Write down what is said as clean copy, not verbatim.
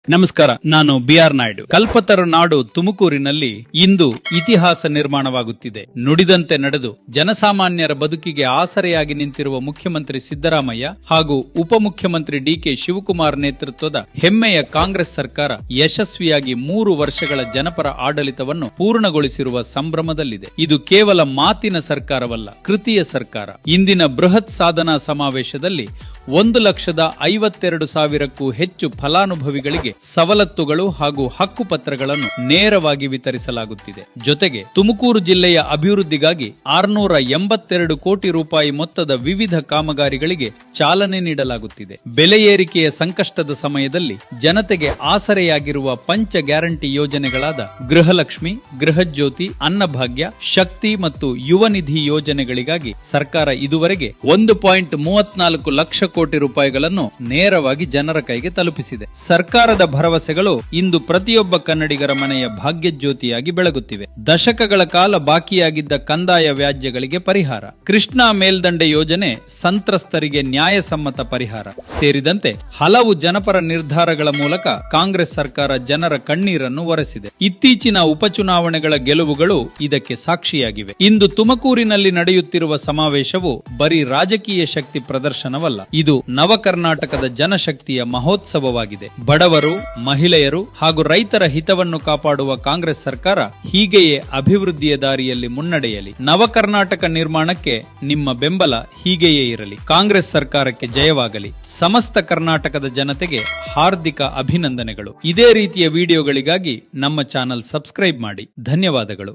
ನಮಸ್ಕಾರ, ನಾನು ಬಿಆರ್ ನಾಯ್ಡು. ಕಲ್ಪತರು ನಾಡು ತುಮಕೂರಿನಲ್ಲಿ ಇಂದು ಇತಿಹಾಸ ನಿರ್ಮಾಣವಾಗುತ್ತಿದೆ. ನುಡಿದಂತೆ ನಡೆದು ಜನಸಾಮಾನ್ಯರ ಬದುಕಿಗೆ ಆಸರೆಯಾಗಿ ನಿಂತಿರುವ ಮುಖ್ಯಮಂತ್ರಿ ಸಿದ್ದರಾಮಯ್ಯ ಹಾಗೂ ಉಪಮುಖ್ಯಮಂತ್ರಿ ಡಿಕೆ ಶಿವಕುಮಾರ್ ನೇತೃತ್ವದ ಹೆಮ್ಮೆಯ ಕಾಂಗ್ರೆಸ್ ಸರ್ಕಾರ ಯಶಸ್ವಿಯಾಗಿ 3 ವರ್ಷಗಳ ಜನಪರ ಆಡಳಿತವನ್ನು ಪೂರ್ಣಗೊಳಿಸಿರುವ ಸಂಭ್ರಮದಲ್ಲಿದೆ. ಇದು ಕೇವಲ ಮಾತಿನ ಸರ್ಕಾರವಲ್ಲ, ಕೃತಿಯ ಸರ್ಕಾರ. ಇಂದಿನ ಬೃಹತ್ ಸಾಧನಾ ಸಮಾವೇಶದಲ್ಲಿ 1,52,000ಕ್ಕೂ ಹೆಚ್ಚು ಫಲಾನುಭವಿಗಳಿಗೆ ಸವಲತ್ತುಗಳು ಹಾಗೂ ಹಕ್ಕುಪತ್ರಗಳನ್ನು ನೇರವಾಗಿ ವಿತರಿಸಲಾಗುತ್ತಿದೆ. ಜೊತೆಗೆ ತುಮಕೂರು ಜಿಲ್ಲೆಯ ಅಭಿವೃದ್ಧಿಗಾಗಿ 682 ಕೋಟಿ ರೂಪಾಯಿ ಮೊತ್ತದ ವಿವಿಧ ಕಾಮಗಾರಿಗಳಿಗೆ ಚಾಲನೆ ನೀಡಲಾಗುತ್ತಿದೆ. ಬೆಲೆ ಏರಿಕೆಯ ಸಂಕಷ್ಟದ ಸಮಯದಲ್ಲಿ ಜನತೆಗೆ ಆಸರೆಯಾಗಿರುವ ಪಂಚ ಗ್ಯಾರಂಟಿ ಯೋಜನೆಗಳಾದ ಗೃಹಲಕ್ಷ್ಮಿ, ಗೃಹಜ್ಯೋತಿ, ಅನ್ನಭಾಗ್ಯ, ಶಕ್ತಿ ಮತ್ತು ಯುವ ನಿಧಿ ಯೋಜನೆಗಳಿಗಾಗಿ ಸರ್ಕಾರ ಇದುವರೆಗೆ 1.34 ಲಕ್ಷ ಕೋಟಿ ರೂಪಾಯಿಗಳನ್ನು ನೇರವಾಗಿ ಜನರ ಕೈಗೆ ತಲುಪಿಸಿದೆ. ಸರ್ಕಾರದ ಭರವಸೆಗಳು ಇಂದು ಪ್ರತಿಯೊಬ್ಬ ಕನ್ನಡಿಗರ ಮನೆಯ ಭಾಗ್ಯಜ್ಯೋತಿಯಾಗಿ ಬೆಳಗುತ್ತಿವೆ. ದಶಕಗಳ ಕಾಲ ಬಾಕಿಯಾಗಿದ್ದ ಕಂದಾಯ ವ್ಯಾಜ್ಯಗಳಿಗೆ ಪರಿಹಾರ, ಕೃಷ್ಣಾ ಮೇಲ್ದಂಡೆ ಯೋಜನೆ ಸಂತ್ರಸ್ತರಿಗೆ ನ್ಯಾಯಸಮ್ಮತ ಪರಿಹಾರ ಸೇರಿದಂತೆ ಹಲವು ಜನಪರ ನಿರ್ಧಾರಗಳ ಮೂಲಕ ಕಾಂಗ್ರೆಸ್ ಸರ್ಕಾರ ಜನರ ಕಣ್ಣೀರನ್ನು ಒರೆಸಿದೆ. ಇತ್ತೀಚಿನ ಉಪಚುನಾವಣೆಗಳ ಗೆಲುವುಗಳು ಇದಕ್ಕೆ ಸಾಕ್ಷಿಯಾಗಿವೆ. ಇಂದು ತುಮಕೂರಿನಲ್ಲಿ ನಡೆಯುತ್ತಿರುವ ಸಮಾವೇಶವು ಬರೀ ರಾಜಕೀಯ ಶಕ್ತಿ ಪ್ರದರ್ಶನವಲ್ಲ, ಇದು ನವ ಕರ್ನಾಟಕದ ಜನಶಕ್ತಿಯ ಮಹೋತ್ಸವವಾಗಿದೆ. ಬಡವರು, ಮಹಿಳೆಯರು ಹಾಗೂ ರೈತರ ಹಿತವನ್ನು ಕಾಪಾಡುವ ಕಾಂಗ್ರೆಸ್ ಸರ್ಕಾರ ಹೀಗೆಯೇ ಅಭಿವೃದ್ಧಿಯ ದಾರಿಯಲ್ಲಿ ಮುನ್ನಡೆಯಲಿ. ನವ ಕರ್ನಾಟಕ ನಿರ್ಮಾಣಕ್ಕೆ ನಿಮ್ಮ ಬೆಂಬಲ ಹೀಗೆಯೇ ಇರಲಿ. ಕಾಂಗ್ರೆಸ್ ಸರ್ಕಾರಕ್ಕೆ ಜಯವಾಗಲಿ. ಸಮಸ್ತ ಕರ್ನಾಟಕದ ಜನತೆಗೆ ಹಾರ್ದಿಕ ಅಭಿನಂದನೆಗಳು. ಇದೇ ರೀತಿಯ ವಿಡಿಯೋಗಳಿಗಾಗಿ ನಮ್ಮ ಚಾನೆಲ್ ಸಬ್ಸ್ಕ್ರೈಬ್ ಮಾಡಿ. ಧನ್ಯವಾದಗಳು.